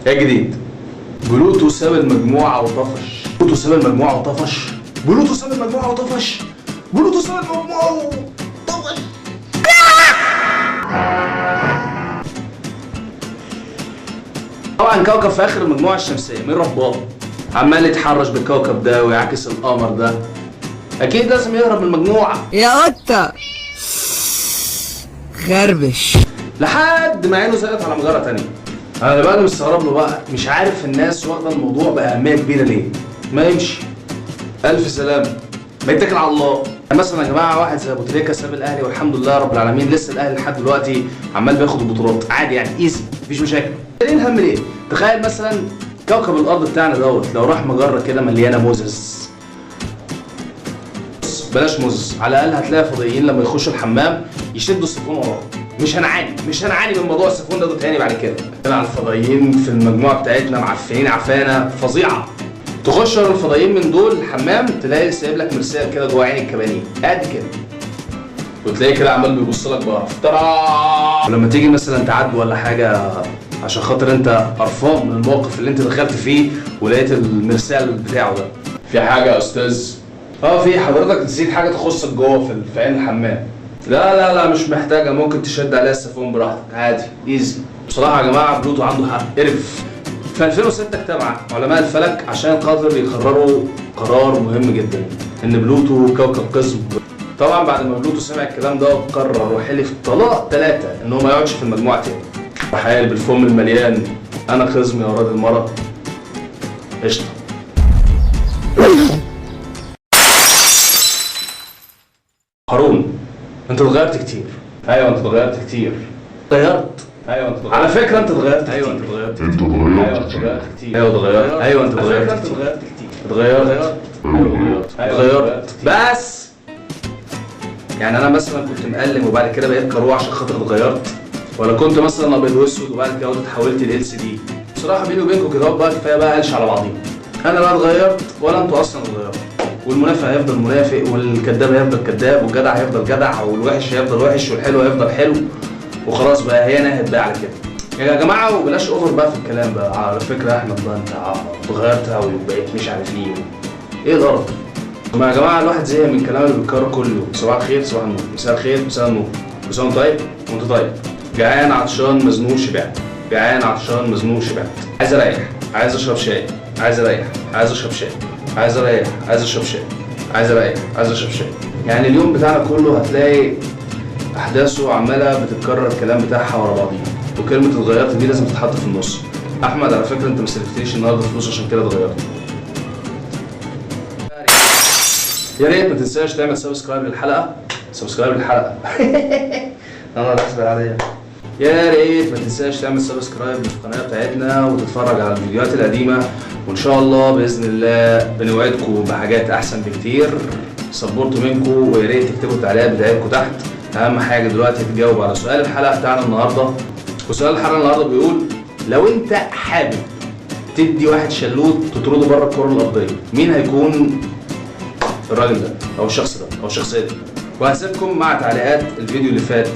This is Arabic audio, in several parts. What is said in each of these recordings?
يا جديد، بلوتو ساب المجموعة وطفش. بلوتو ساب المجموعة وطفش. بلوتو ساب المجموعة وطفش. بلوتو ساب المجموعة وطفش. طبعا كوكب في اخر المجموعة الشمسية، مين رباه؟ عمال يتحرش بالكوكب ده ويعكس القمر ده، اكيد لازم يهرب من المجموعة. يا قطة خربش لحد ما عينه زادت على مجرة تانية. انا اللي بقى مستغرب له بقى، مش عارف الناس واخده الموضوع باهميه كبيره ليه؟ ما يمشي الف سلامه، ما يتكل على الله. مثلا يا جماعه واحد زي ابو تريكه ساب الاهلي والحمد لله رب العالمين، لسه الاهلي لحد دلوقتي عمال بياخد البطولات عادي يعني، ايزي مفيش مشاكل. ليه الهم ليه؟ تخيل مثلا كوكب الارض بتاعنا دوت لو راح مجره كده مليانه موزز، بلاش موزز، على الاقل هتلاقي فضائيين لما يخشوا الحمام يشدوا السيفون وراه. مش هنعاني من موضوع السيفون ده تاني بعد كده. على الفضائيين في المجموعه بتاعتنا معفنين عفانه فظيعه. تخش الفضائيين من دول الحمام تلاقي سايب لك مرسال كده جوه عين الكبانيه قد كده، وتلاقيه كده عمال بيبص لك بقرف ترى. ولما تيجي مثلا تعدي ولا حاجه عشان خاطر انت قرفان من الموقف اللي انت دخلت فيه ولقيت المرسال بتاعه ده، في حاجه يا استاذ؟ في حضرتك نسيت حاجه تخصك جوه في عين الحمام. لا مش محتاجه، ممكن تشد عليها السيفون براحتك عادي ايزي. بصراحه يا جماعه بلوتو عنده حق، قرف. في 2006 اجتمع علماء الفلك عشان خاطر يقرروا قرار مهم جدا، ان بلوتو كوكب قزم. طبعا بعد ما بلوتو سمع الكلام ده قرر وحلف طلاق 3 ان هو ما يقعدش في المجموعه تاني. راح قال بالفم المليان: انا قزم يا ولاد المرأة. قشطه. هارون، انت اتغيرت كتير. ايوه انت اتغيرت كتير. غيرت. ايوه انت اتغيرت. على فكره انت اتغيرت كتير. ايوه انت اتغيرت كتير. ايوه انت اتغيرت كتير. ايوه اتغيرت. ايوه انت اتغيرت كتير. اتغيرت. اتغيرت. بس يعني انا مثلا كنت مقلم وبعد كده بقيت كروع عشان خاطر اتغيرت، ولا كنت مثلا ابيض واسود وبعد كده اتحولت ل LCD؟ بصراحه بيني وبينكم كده بقى كفايه بقى قلش على بعضينا. انا لا اتغيرت ولا انتوا اصلا اتغيرتوا، والمنافق هيفضل منافق، والكذاب هيفضل كذاب، والجدع هيفضل جدع، والوحش هيفضل وحش، والحلو هيفضل حلو، وخلاص بقى هي نهت بقى على كده يا جماعه. وبلاش اوفر بقى في الكلام بقى. على فكره يا احمد بقى انت اتغيرت قوي وبقيت مش عارف ايه الغرض؟ يا جماعه الواحد زهق من الكلام اللي بيتكرر كل يوم. صباح الخير، صباح النور، مساء الخير، مساء النور، كل سنه وانت طيب وانت طيب. جعان عطشان مزنوق شبعت. جعان عطشان مزنوق شبعت. عايز اريح، عايز اشرب شاي، عايز اريح، عايز اشرب شاي، عايز اريح، عايز اشرب شاي، عايز اريح، عايز اشرب شاي. يعني اليوم بتاعنا كله هتلاقي احداثه عماله بتتكرر الكلام بتاعها ورا بعضيها، وكلمه اتغيرت دي لازم تتحط في النص. احمد على فكره انت ما سلفتنيش النهارده فلوس عشان كده اتغيرت. يا ريت ما تنساش تعمل سبسكرايب للحلقه. انا الحسبه العاديه. يا ريت ما تنساش تعمل سبسكرايب للقناه بتاعتنا وتتفرج على الفيديوهات القديمه، وان شاء الله باذن الله بنوعدكم بحاجات احسن بكتير. سبورت منكم، ويا ريت تكتبوا التعليقات بتاعتكم تحت. اهم حاجه دلوقتي تجاوب على سؤال الحلقه بتاعنا النهارده. وسؤال الحلقه النهارده بيقول: لو انت حابب تدي واحد شلوت تطرده بره الكره الارضيه، مين هيكون الراجل ده او الشخص ده او الشخصيه دي؟ وهسيبكم مع تعليقات الفيديو اللي فات،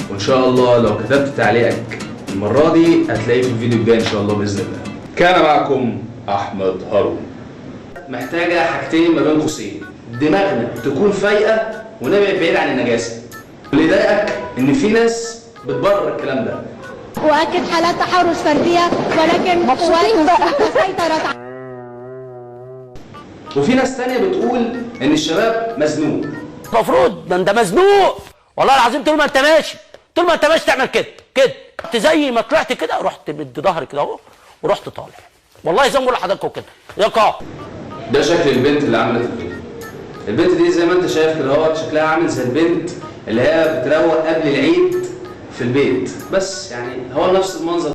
وان شاء الله لو كتبت تعليقك المره دي هتلاقيه في الفيديو الجاي ان شاء الله باذن الله. كان معكم احمد هارون. محتاجه حاجتين ما بين قوسين: دماغنا تكون فايقه ونبعد بعيد عن النجاسه. اللي يضايقك ان في ناس بتبرر الكلام ده، واكد حالات تحرش فرديه ولكن سيطرت. وفي ناس تانية بتقول ان الشباب مزنوق. المفروض ده انت مزنوق والله العظيم. طول ما انت ماشي تعمل كده زي ما طلعت كده رحت مد ظهري كده اهو ورحت طالع. والله زي ما بقول لحضراتكم كده يا قاع. ده شكل البنت اللي عملت الفيديو. البنت دي زي ما انت شايف كده اهوت شكلها عامل زي البنت اللي هي بتروق قبل العيد في البيت، بس يعني هو نفس المنظر.